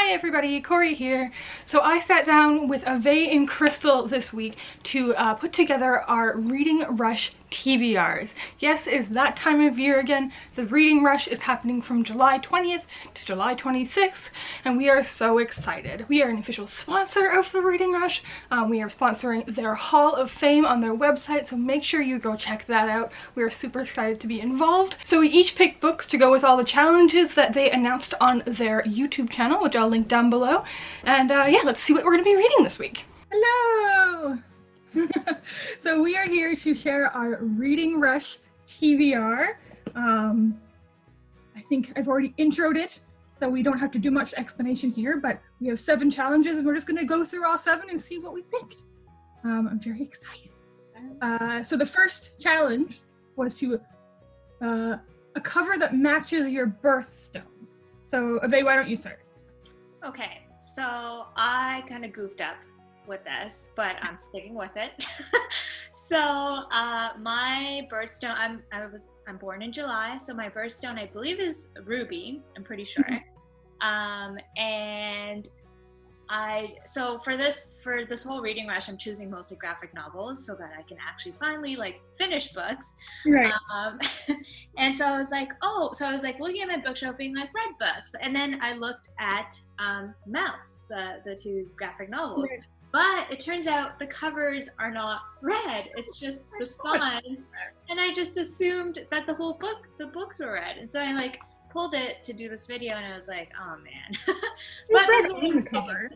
Hi everybody, Corey here. So I sat down with avvai and Crystal this week to put together our Reading Rush TBRs. Yes, it's that time of year again. The Reading Rush is happening from July 20th to July 26th, and we are so excited. We are an official sponsor of the Reading Rush. We are sponsoring their Hall of Fame on their website, so make sure you go check that out. We are super excited to be involved. So we each picked books to go with all the challenges that they announced on their YouTube channel, which I'll link down below. And yeah, let's see what we're going to be reading this week. Hello! So we are here to share our Reading Rush TBR. I think I've already introed it, so we don't have to do much explanation here, but we have 7 challenges and we're just going to go through all 7 and see what we picked. I'm very excited. So the first challenge was to a cover that matches your birthstone. So avvai, why don't you start? Okay, so I kind of goofed up with this, but I'm sticking with it. So my birthstone, I'm born in July, so my birthstone I believe is ruby, I'm pretty sure. And so for this whole Reading Rush, I'm choosing mostly graphic novels so that I can actually finally like finish books. Right. And so I was like, looking at my bookshelf being like read books, and then I looked at Mouse, the 2 graphic novels. Right. But it turns out the covers are not red, it's just the spines. And I just assumed that the books were red. And so I like pulled it to do this video and I was like, oh man. But red on the cover.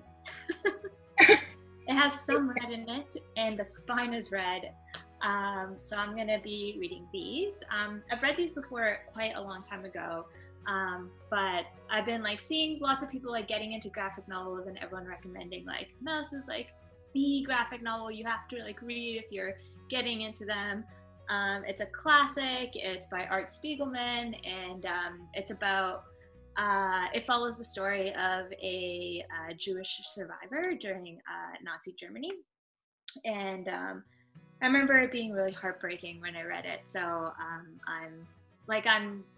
It has some red in it and the spine is red. So I'm gonna be reading these. I've read these before quite a long time ago. But I've been like seeing lots of people like getting into graphic novels and everyone recommending like Mouse is like the graphic novel you have to like read if you're getting into them. It's a classic, it's by Art Spiegelman, and it's about it follows the story of a Jewish survivor during Nazi Germany. And I remember it being really heartbreaking when I read it, so I'm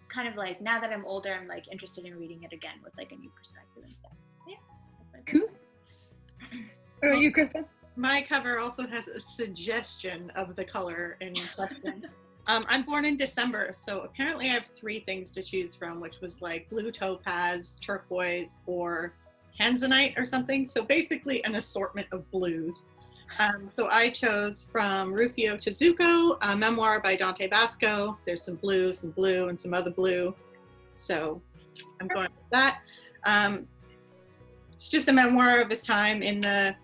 kind of like, now that I'm older, I'm like interested in reading it again with like a new perspective and stuff. Yeah, that's my cool. What about you, Krista? My cover also has a suggestion of the color in question. I'm born in December, so apparently I have 3 things to choose from, which was like blue topaz, turquoise, or tanzanite or something. So basically an assortment of blues. So I chose from Rufio to Zuko, a memoir by Dante Basco. There's some blue, and some other blue. So I'm going with that. It's just a memoir of his time in the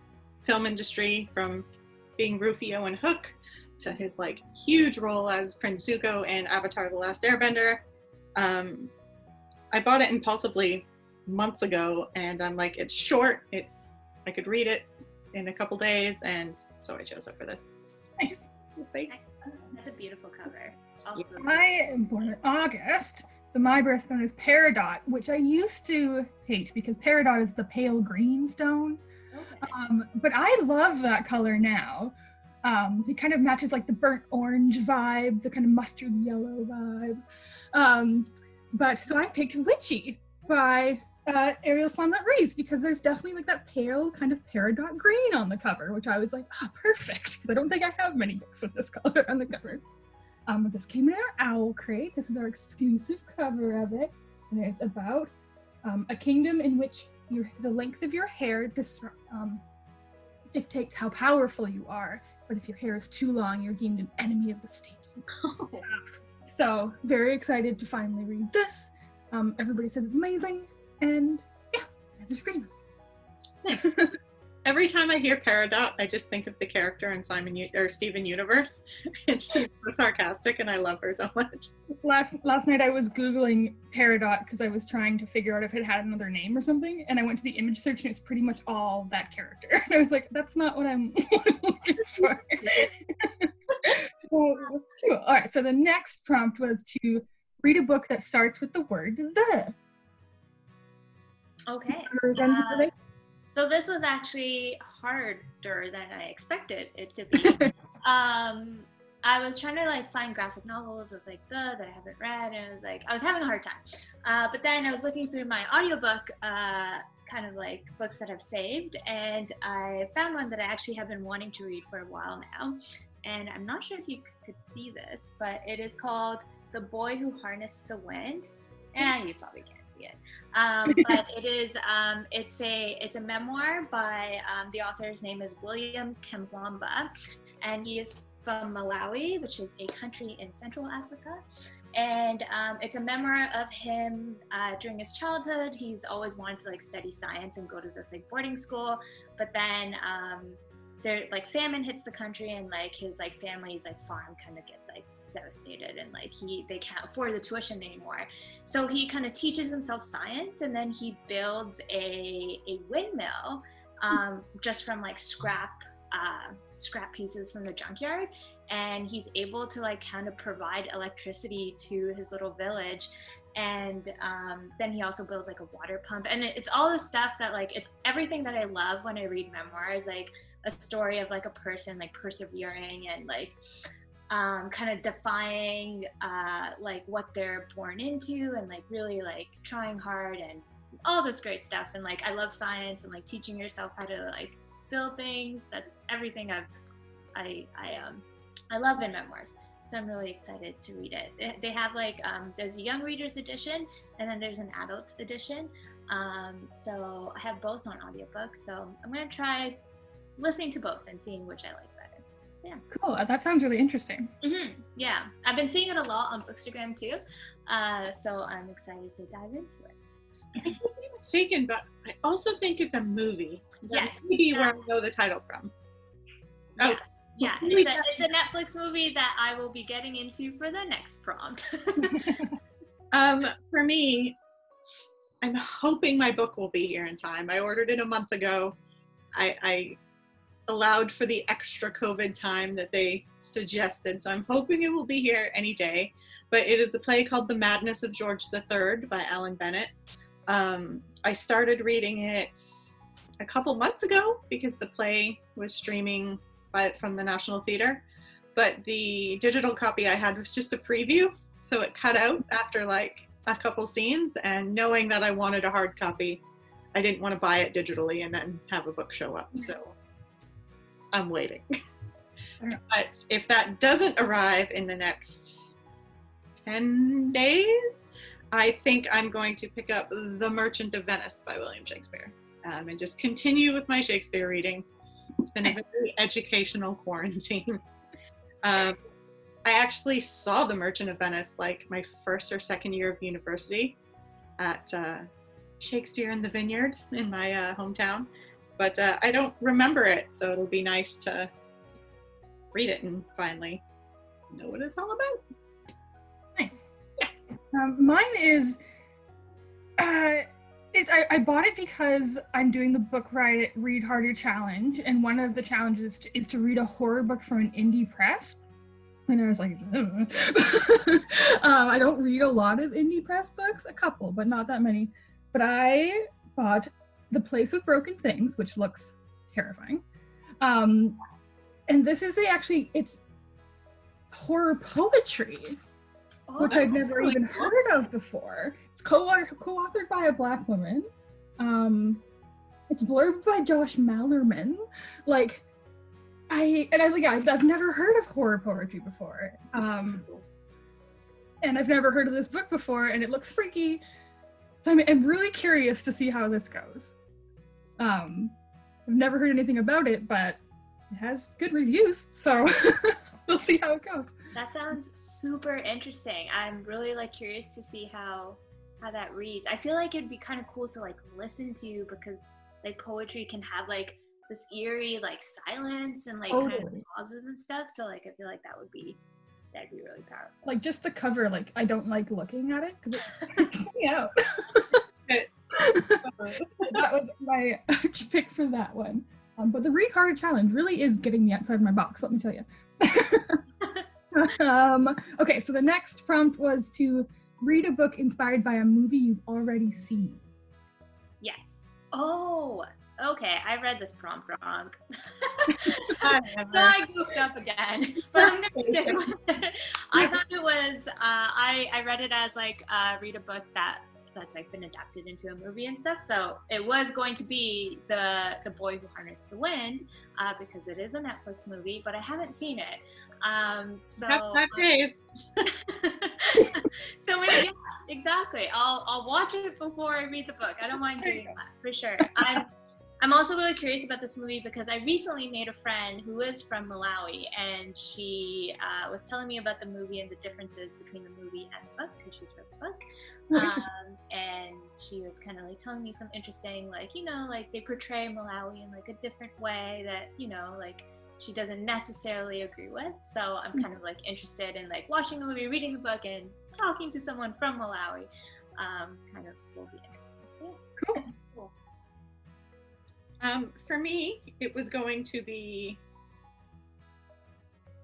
film industry, from being Rufio and Hook to his like huge role as Prince Zuko in Avatar: The Last Airbender. I bought it impulsively months ago, and I'm like, it's short. I could read it in a couple days, and so I chose it for this. Nice. Thanks. That's a beautiful cover. Also, I am born in August, so my birthstone is Peridot, which I used to hate because Peridot is the pale green stone. Okay. But I love that color now. It kind of matches like the burnt orange vibe, the kind of mustard yellow vibe. But so I picked Witchy by Ariel Slamlet Rees, because there's definitely like that pale kind of peridot green on the cover, which I was like, oh, perfect, because I don't think I have many books with this color on the cover. But this came in our OwlCrate. This is our exclusive cover of it, and it's about a kingdom in which the length of your hair dictates how powerful you are, but if your hair is too long, you're deemed an enemy of the state. So very excited to finally read this. Everybody says it's amazing. And yeah, there's green. Nice. Every time I hear Peridot, I just think of the character in Steven Universe. And she's so sarcastic, and I love her so much. Last night I was Googling Peridot because I was trying to figure out if it had another name or something, and I went to the image search and it's pretty much all that character. And I was like, that's not what I'm looking for. Cool. All right, so the next prompt was to read a book that starts with the word the. Okay. So this was actually harder than I expected it to be. I was trying to like find graphic novels with like that I haven't read, and I was having a hard time. But then I was looking through my audiobook kind of like books that I've saved, and I found one that I actually have been wanting to read for a while now. And I'm not sure if you could see this, but it is called The Boy Who Harnessed the Wind. And you probably can't see it. But it is, it's a memoir by, the author's name is William Kembwamba, and he is from Malawi, which is a country in Central Africa. And it's a memoir of him during his childhood. He's always wanted to like study science and go to this like boarding school, but then there like famine hits the country, and like his like family's like farm kind of gets like devastated, and like they can't afford the tuition anymore. So he kind of teaches himself science, and then he builds a windmill just from like scrap pieces from the junkyard, and he's able to like kind of provide electricity to his little village. And then he also builds like a water pump, and it's all the stuff that like, it's everything that I love when I read memoirs, like a story of like a person like persevering and like kind of defying like what they're born into, and like really like trying hard and all this great stuff. And like I love science and like teaching yourself how to like build things. That's everything I love in memoirs. So I'm really excited to read it. They have like there's a young readers edition, and then there's an adult edition. So I have both on audiobook. So I'm gonna try listening to both and seeing which I like better. Yeah. Cool. That sounds really interesting. Mm-hmm. Yeah, I've been seeing it a lot on Bookstagram too. So I'm excited to dive into it. I think I'm mistaken, but I also think it's a movie. Yes. Maybe where I know the title from. Yeah. Yeah, it's a Netflix movie that I will be getting into for the next prompt. For me, I'm hoping my book will be here in time. I ordered it a month ago. I allowed for the extra COVID time that they suggested, so I'm hoping it will be here any day. But it is a play called The Madness of George III by Alan Bennett. I started reading it a couple months ago because the play was streaming from the National Theatre, but the digital copy I had was just a preview, so it cut out after like a couple scenes, and knowing that I wanted a hard copy, I didn't want to buy it digitally and then have a book show up, so I'm waiting. But if that doesn't arrive in the next 10 days, I think I'm going to pick up The Merchant of Venice by William Shakespeare, and just continue with my Shakespeare reading. It's been a very educational quarantine. I actually saw The Merchant of Venice like my first or second year of university at Shakespeare in the Vineyard in my hometown, but I don't remember it, so it'll be nice to read it and finally know what it's all about. Nice. Yeah. Mine is I bought it because I'm doing the Book Read Harder challenge, and one of the challenges is to read a horror book from an indie press. And I was like, I don't read a lot of indie press books, a couple, but not that many. But I bought The Place with Broken Things, which looks terrifying. And this is it's horror poetry, which I'd never even heard of before. It's co-authored by a Black woman. It's blurbed by Josh Mallerman. I've never heard of horror poetry before. And I've never heard of this book before, and it looks freaky. So I'm really curious to see how this goes. I've never heard anything about it, but it has good reviews, so we'll see how it goes. That sounds super interesting. I'm really curious to see how that reads. I feel like it'd be kind of cool to listen to, because poetry can have this eerie silence and kind of pauses and stuff. So I feel like that'd be really powerful. Just the cover, I don't like looking at it because it freaks me out. That was my pick for that one. But the Read Harder challenge really is getting me outside my box, let me tell you. Okay, so the next prompt was to read a book inspired by a movie you've already seen. Yes. Oh, okay. I read this prompt wrong. So I goofed up again, but I'm gonna stick with it. I thought it was. I read it as read a book that that's like been adapted into a movie and stuff. So it was going to be the Boy Who Harnessed the Wind, because it is a Netflix movie, but I haven't seen it. So That's 5 days. so yeah, exactly. I'll watch it before I read the book. I don't mind doing that for sure. I'm also really curious about this movie because I recently made a friend who is from Malawi, and she was telling me about the movie and the differences between the movie and the book, because she's read the book. And she was kind of like telling me some interesting, like, you know, like they portray Malawi in like a different way that, you know, like she doesn't necessarily agree with. So I'm kind of like interested in like watching the movie, reading the book, and talking to someone from Malawi. Kind of will be interesting. Yeah. Cool. For me, it was going to be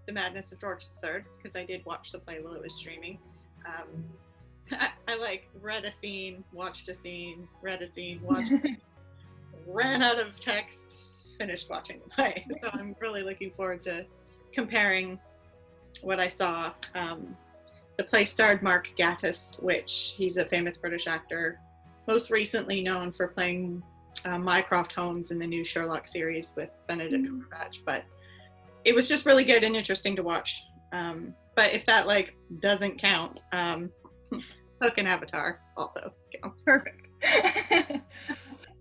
The Madness of George III, because I did watch the play while it was streaming. I like read a scene, watched a scene, read a scene, watched a scene, ran out of texts, finished watching the play. So I'm really looking forward to comparing what I saw. The play starred Mark Gatiss, which he's a famous British actor, most recently known for playing Mycroft Holmes in the new Sherlock series with Benedict Cumberbatch. But it was just really good and interesting to watch. But if that like doesn't count, Hook and Avatar also count. Perfect.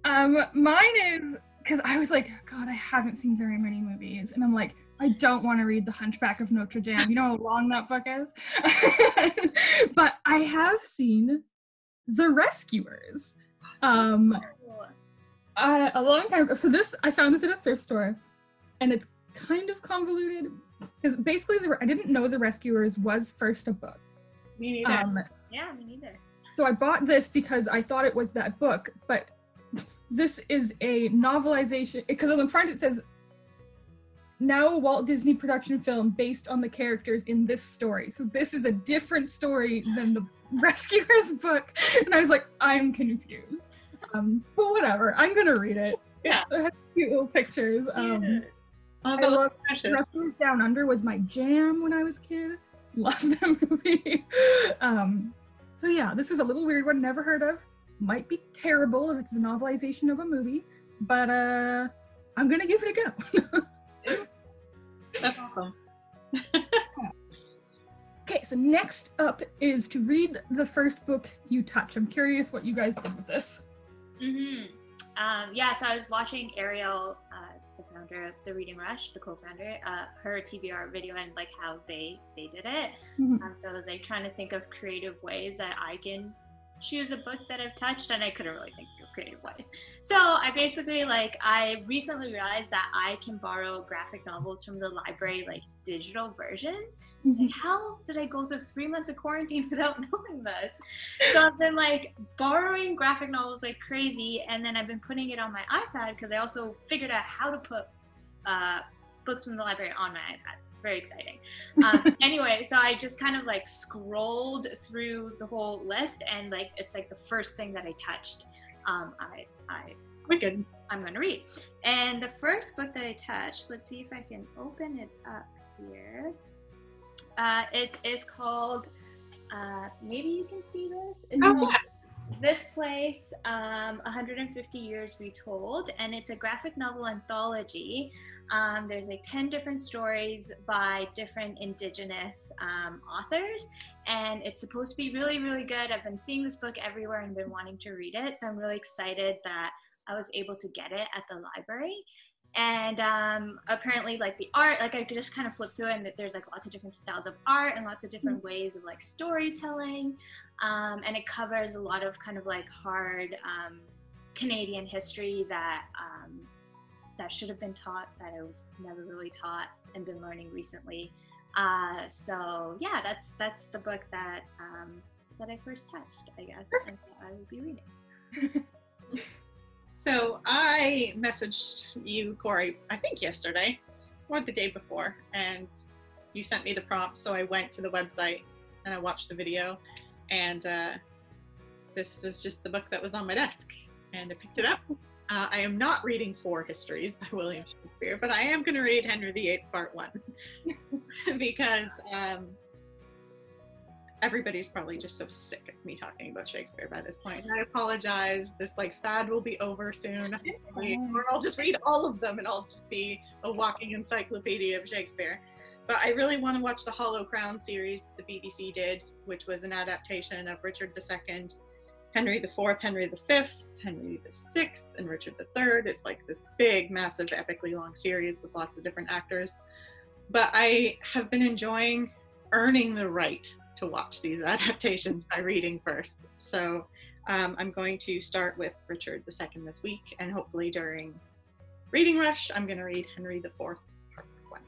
Mine is, because I was like, God, I haven't seen very many movies, and I'm like, I don't want to read The Hunchback of Notre Dame. You know how long that book is? But I have seen The Rescuers. A long time ago. So I found this at a thrift store, and it's kind of convoluted, because basically I didn't know The Rescuers was first a book. Me neither. Yeah, me neither. So I bought this because I thought it was that book, but this is a novelization, because on the front it says, now a Walt Disney production film based on the characters in this story. So this is a different story than the Rescuers book. And I was like, I'm confused. But whatever, I'm gonna read it. Yeah. So it has cute little pictures. Oh, I love Rescuers Down Under was my jam when I was a kid. Love that movie. So yeah, this was a little weird one, never heard of. Might be terrible if it's a novelization of a movie, but I'm gonna give it a go. That's awesome. Okay, so next up is to read the first book you touch. I'm curious what you guys did with this. Yeah, so I was watching Ariel, the founder of the Reading Rush, the co-founder, her TBR video and like how they did it. So I was like trying to think of creative ways that I can choose a book that I've touched, and I couldn't really think of creative ways. So I basically I recently realized that I can borrow graphic novels from the library, like digital versions. It's like, how did I go through 3 months of quarantine without knowing this? So I've been like borrowing graphic novels like crazy, and then I've been putting it on my iPad because I also figured out how to put books from the library on my iPad. Very exciting. Anyway, so I just kind of like scrolled through the whole list, and like it's like the first thing that I touched. Wicked. I'm going to read. And the first book that I touched, let's see if I can open it up here. It is called, maybe you can see this. It's called This Place, 150 Years Retold, and it's a graphic novel anthology. There's like 10 different stories by different indigenous authors, and it's supposed to be really, really good. I've been seeing this book everywhere and been wanting to read it, so I'm really excited that I was able to get it at the library. And apparently like the art, like I could just kind of flip through it, and there's like lots of different styles of art and lots of different ways of like storytelling, and it covers a lot of kind of like hard Canadian history that should have been taught, that I was never really taught and been learning recently. So yeah, that's the book that I first touched, I guess, and that I will be reading. So I messaged you, Corey, I think yesterday or the day before, and you sent me the prompt. So I went to the website and I watched the video, and this was just the book that was on my desk, and I picked it up. I am not reading 4 Histories by William Shakespeare, but I am going to read Henry VIII Part 1 because everybody's probably just so sick of me talking about Shakespeare by this point. I apologize. This like fad will be over soon. Or I'll just read all of them and I'll just be a walking encyclopedia of Shakespeare. But I really want to watch the Hollow Crown series the BBC did, which was an adaptation of Richard II, Henry IV, Henry V, Henry VI, and Richard III. It's like this big, massive, epically long series with lots of different actors. But I have been enjoying earning the right to watch these adaptations by reading first. So I'm going to start with Richard II this week, and hopefully during Reading Rush, I'm going to read Henry IV, Part 1.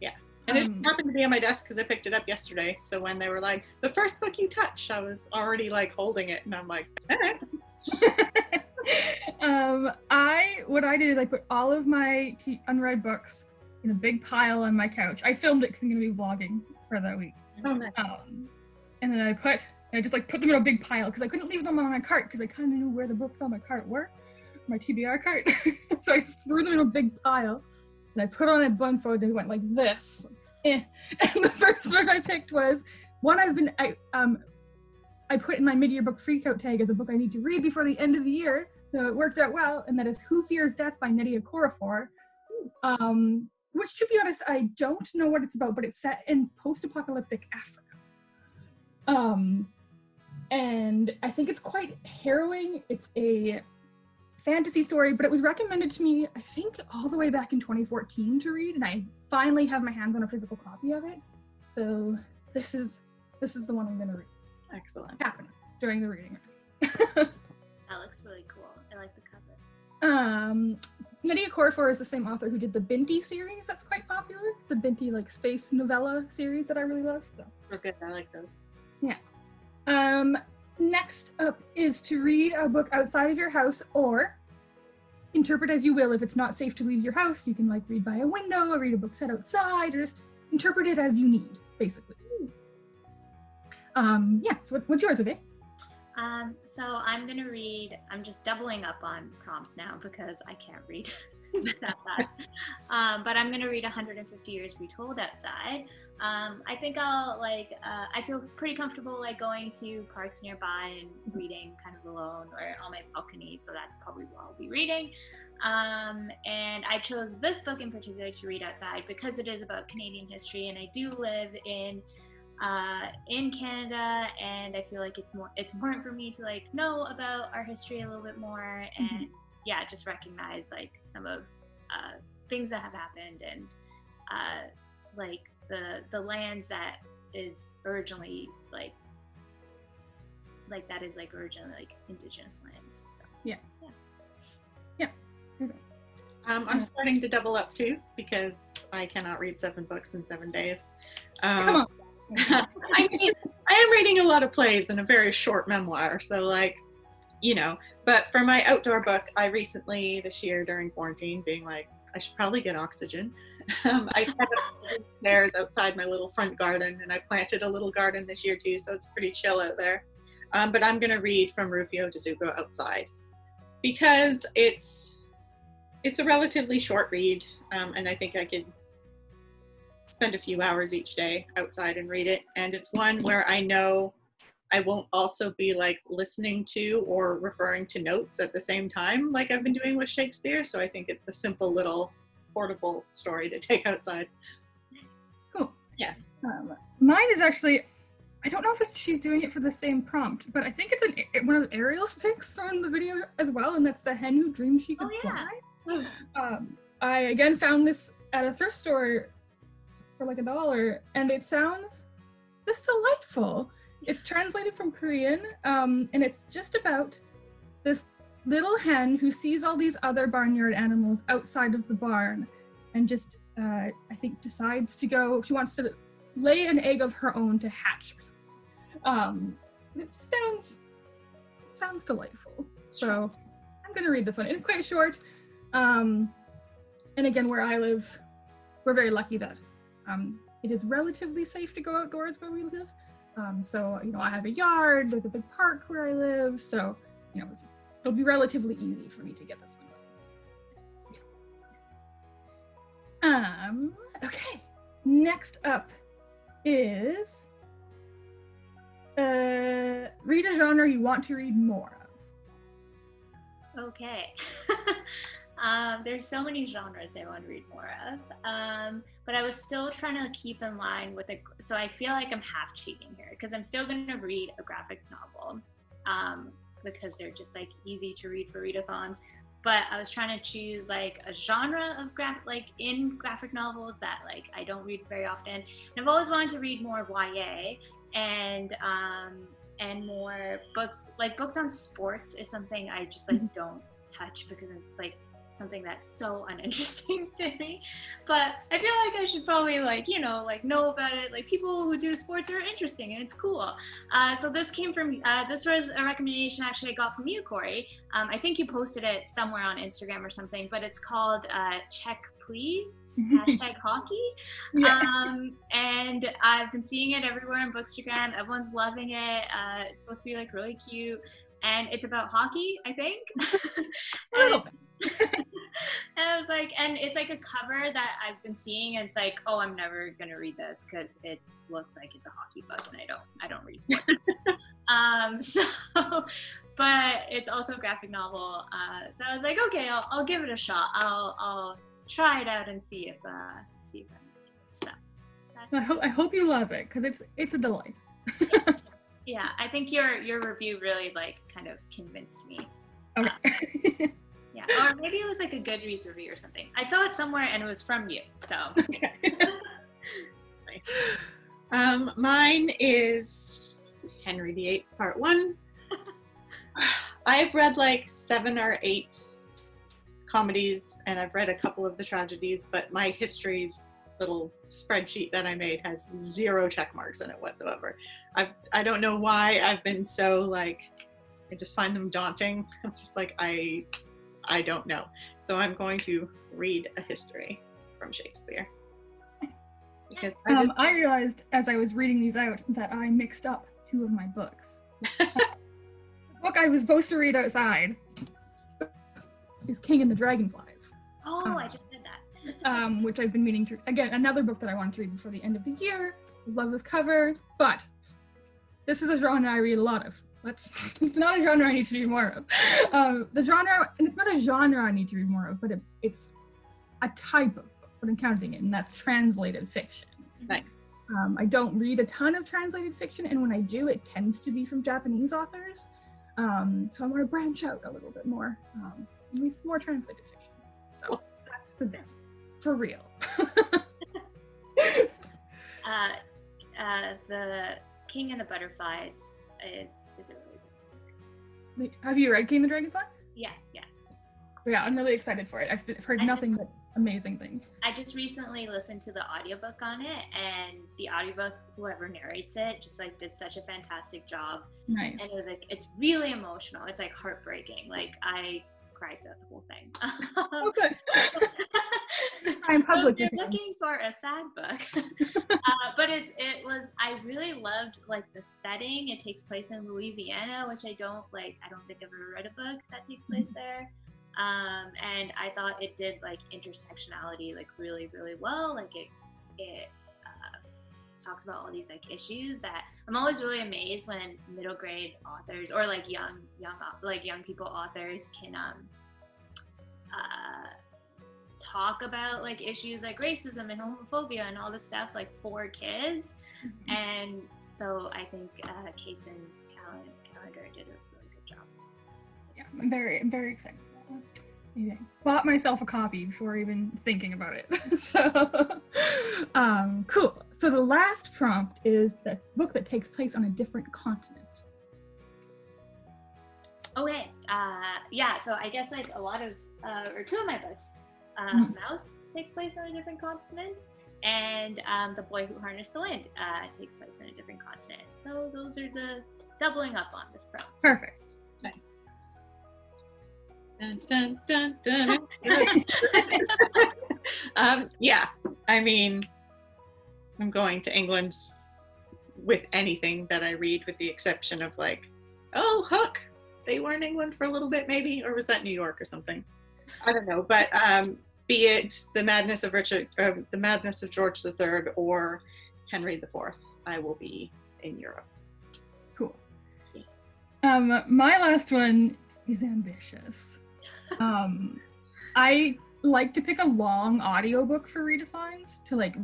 Yeah, and it happened to be on my desk because I picked it up yesterday. So when they were like, the first book you touch, I was already like holding it, and I'm like, eh. What I did is I put all of my unread books in a big pile on my couch. I filmed it because I'm going to be vlogging for that week. Oh, nice. And then I just like put them in a big pile because I couldn't leave them on my cart because I kind of knew where the books on my cart were, my TBR cart. So I just threw them in a big pile and I put on a blindfold and they went like this. And the first book I picked was one I put in my mid-year book freakout tag as a book I need to read before the end of the year. So it worked out well, and that is Who Fears Death by Nnedi Okorafor. Which, to be honest, I don't know what it's about, but it's set in post-apocalyptic Africa. And I think it's quite harrowing. It's a fantasy story, but it was recommended to me, I think, all the way back in 2014 to read, and I finally have my hands on a physical copy of it. So this is the one I'm going to read. Excellent. Happen during the reading. That looks really cool. I like the cover. Nnedi Okorafor is the same author who did the Binti series that's quite popular. The Binti like space novella series that I really love. So. Oh, good. I like those. Yeah. Next up is to read a book outside of your house, or interpret as you will. If it's not safe to leave your house, you can like read by a window or read a book set outside, or just interpret it as you need, basically. Yeah, so what's yours, Avvai? So I'm gonna read, I'm just doubling up on prompts now because I can't read that fast. But I'm gonna read 150 Years Retold outside. I think I'll I feel pretty comfortable like going to parks nearby and reading kind of alone or on my balcony, so that's probably what I'll be reading. And I chose this book in particular to read outside because it is about Canadian history, and I do live in Canada, and I feel like it's important for me to like know about our history a little bit more, and yeah, just recognize like some of things that have happened, and like the lands that is originally like that is like originally like indigenous lands. So yeah. I'm starting to double up too because I cannot read 7 books in 7 days. Come on. I mean, I am reading a lot of plays and a very short memoir, so like, you know, but for my outdoor book, I recently this year during quarantine being like, I should probably get oxygen. I set up stairs outside my little front garden, and I planted a little garden this year too, so it's pretty chill out there. But I'm gonna read From Rufio to Zuko outside because it's a relatively short read, and I think I could spend a few hours each day outside and read it, and it's one where I know I won't also be like listening to or referring to notes at the same time like I've been doing with Shakespeare, so I think it's a simple little portable story to take outside. Cool. Yeah. Mine is actually, I don't know if she's doing it for the same prompt, but I think it's one of Ariel's picks from the video as well, and that's The Hen Who Dreamed She Could Fly. Oh. I again found this at a thrift store for like $1, and it sounds just delightful. It's translated from Korean, and it's just about this little hen who sees all these other barnyard animals outside of the barn, and just I think decides to go. She wants to lay an egg of her own to hatch. It sounds delightful. So I'm gonna read this one. It's quite short, and again, where I live, we're very lucky that it is relatively safe to go outdoors where we live. So, you know, I have a yard, there's a big park where I live, so, you know, it'll be relatively easy for me to get this one done. Okay, next up is Read a genre you want to read more of. Okay. There's so many genres I want to read more of. But I was still trying to keep in line with it. So I feel like I'm half cheating here because I'm still going to read a graphic novel because they're just like easy to read for readathons. But I was trying to choose like a genre of graphic novels that like I don't read very often. And I've always wanted to read more YA and more books. Like books on sports is something I just like don't touch because it's like something that's so uninteresting to me. But I feel like I should probably like, you know about it. Like people who do sports are interesting and it's cool. So this came from, this was a recommendation actually I got from you, Corey. I think you posted it somewhere on Instagram or something, but it's called Check Please, #hockey. Yeah. And I've been seeing it everywhere on Bookstagram. Everyone's loving it. It's supposed to be like really cute. And it's about hockey, I think. And I was like, and it's like a cover that I've been seeing, and it's like, oh, I'm never gonna read this because it looks like it's a hockey book, and I don't read sports. But it's also a graphic novel. So I was like, okay, I'll give it a shot. I'll try it out and see if I like it. So, I hope you love it because it's a delight. Yeah, I think your review really like kind of convinced me. Okay. Yeah, or maybe it was like a Goodreads review or something. I saw it somewhere and it was from you, so. Okay. Nice. Mine is Henry VIII Part 1. I've read like 7 or 8 comedies and I've read a couple of the tragedies, but my history's little spreadsheet that I made has 0 check marks in it whatsoever. I don't know why I've been so like, I just find them daunting. I'm just like, I don't know. So I'm going to read a history from Shakespeare. Because I realized as I was reading these out that I mixed up 2 of my books. The book I was supposed to read outside is King and the Dragonflies. Oh, I just did that. Which I've been meaning to, again, another book that I wanted to read before the end of the year. Love this cover, but this is a genre I read a lot of. It's not a genre I need to read more of. The genre, and it's not a genre I need to read more of, but it's a type of book, but I'm counting it, and that's translated fiction. Nice. I don't read a ton of translated fiction, and when I do, it tends to be from Japanese authors. So I want to branch out a little bit more, and read some more translated fiction. So that's for this, for real. The King and the Butterflies is a really good book. Have you read King and the Dragonfly? Yeah. Yeah, I'm really excited for it. I've heard nothing but amazing things. I just recently listened to the audiobook on it, and the audiobook, whoever narrates it, just like did such a fantastic job. Nice. And it was like, it's really emotional. It's like heartbreaking. Like I cried throughout the whole thing. Oh, good. I'm public. So if you're looking for a sad book, but I really loved like the setting. It takes place in Louisiana, which I don't think I've ever read a book that takes place there. And I thought it did like intersectionality like really, really well. Like it talks about all these like issues that I'm always really amazed when middle grade authors or like young people authors can talk about like issues like racism and homophobia and all this stuff like for kids. And so I think Case and Calendar did a really good job. Yeah, I'm very, very excited. I bought myself a copy before even thinking about it. So, cool. So the last prompt is the book that takes place on a different continent. Okay. Yeah. So I guess like a lot of, or 2 of my books, Mouse takes place on a different continent, and The Boy Who Harnessed the Wind takes place on a different continent. So those are the doubling up on this prompt. Perfect. Nice. Dun, dun, dun, dun, dun. Yeah, I mean, I'm going to England with anything that I read, with the exception of like, oh, Hook. They were in England for a little bit, maybe, or was that New York or something? I don't know. But be it The Madness of George III or Henry IV, I will be in Europe. My last one is ambitious. I like to pick a long audiobook for readathons to like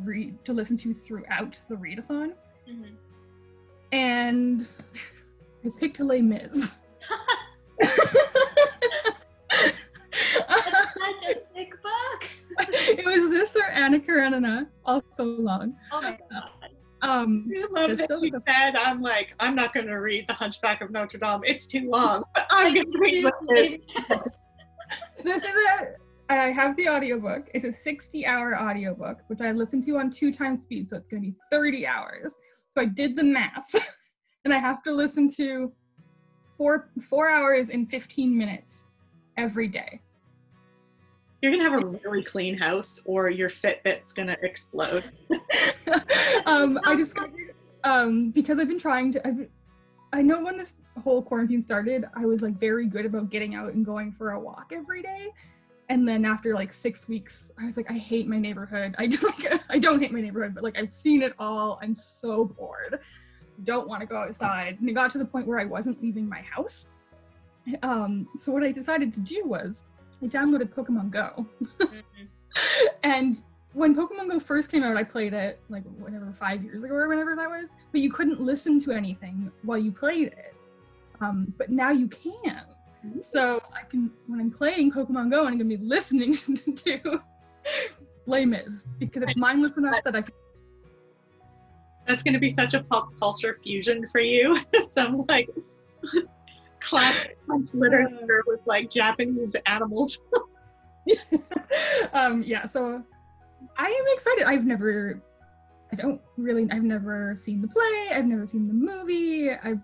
to listen to throughout the readathon. Mm-hmm. And I picked Les Mis. That's such a thick book. It was this or Anna Karenina, also long. Oh my god. I love that you said, I'm like, I'm not going to read The Hunchback of Notre Dame. It's too long, but I'm going to read this. This is I have the audiobook. It's a 60-hour audiobook, which I listened to on 2 times speed, so it's going to be 30 hours. So I did the math, and I have to listen to 4 hours and 15 minutes every day. You're going to have a really clean house, or your Fitbit's going to explode. I discovered, because I've been trying to, I know when this whole quarantine started, I was like very good about getting out and going for a walk every day. And then after like 6 weeks, I was like, I hate my neighborhood. I don't hate my neighborhood, but like I've seen it all. I'm so bored. Don't want to go outside. And it got to the point where I wasn't leaving my house. So what I decided to do was I downloaded Pokemon Go. Mm-hmm. And when Pokemon Go first came out, I played it like whatever 5 years ago or whenever that was. But you couldn't listen to anything while you played it. But now you can. So I can, when I'm playing Pokemon Go, I'm gonna be listening to Les Mis because it's mindless enough that I can. That's gonna be such a pop culture fusion for you. Some like classic literature with like Japanese animals. Yeah, so I am excited. I've never seen the play, I've never seen the movie, I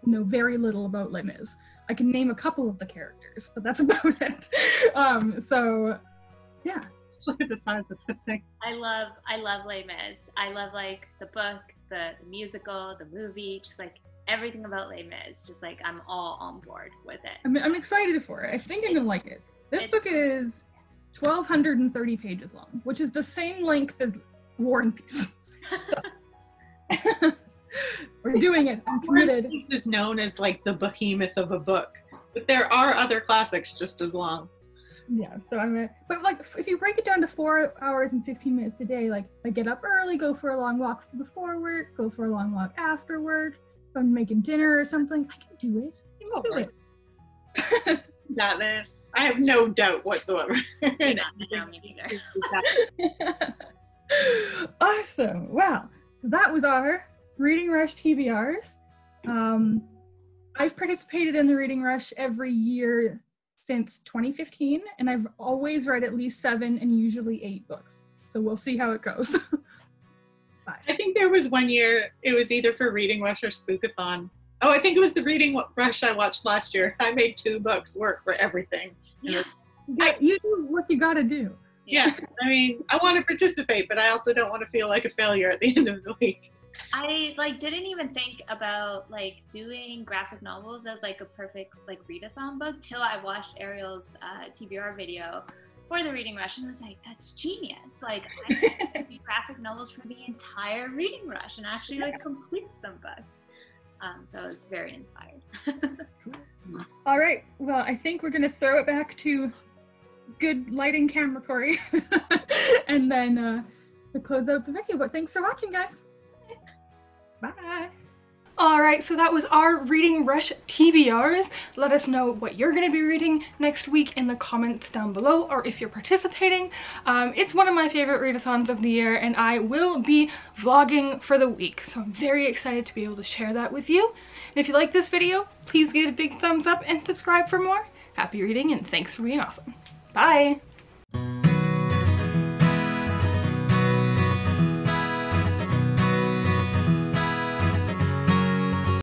know very little about Les Mis. I can name a couple of the characters, but that's about it. So yeah. Just look at the size of the thing. I love Les Mis. I love like the book, the musical, the movie, just like everything about Les Mis. Just like I'm all on board with it. I'm excited for it. I think I'm gonna like it. This book is 1,230 pages long, which is the same length as War and Peace. So, we're doing it. I'm committed. This is known as like the behemoth of a book, but there are other classics just as long. Yeah, so but like if you break it down to 4 hours and 15 minutes a day, like I get up early, go for a long walk before work, go for a long walk after work. If I'm making dinner or something, I can do it. I can do it. Got this. I have no doubt whatsoever. Me neither. Awesome. Wow. That was our Reading Rush TBRs. I've participated in the Reading Rush every year since 2015, and I've always read at least 7 and usually 8 books. So we'll see how it goes. Bye. I think there was one year, it was either for Reading Rush or Spookathon. Oh, I think it was the Reading Rush I watched last year. I made 2 books work for everything. You do what you gotta do. Yeah, I mean, I want to participate, but I also don't want to feel like a failure at the end of the week. I like didn't even think about like doing graphic novels as like a perfect like readathon book till I watched Ariel's TBR video for the Reading Rush and I was like, that's genius. Like I can do graphic novels for the entire Reading Rush and actually like complete some books. So I was very inspired. All right, well, I think we're gonna throw it back to good lighting camera, Corey, and then we'll close out the video. But thanks for watching, guys. Bye. Alright, so that was our Reading Rush TBRs. Let us know what you're going to be reading next week in the comments down below, or if you're participating. It's one of my favorite readathons of the year, and I will be vlogging for the week, so I'm very excited to be able to share that with you. And if you like this video, please give it a big thumbs up and subscribe for more. Happy reading, and thanks for being awesome. Bye!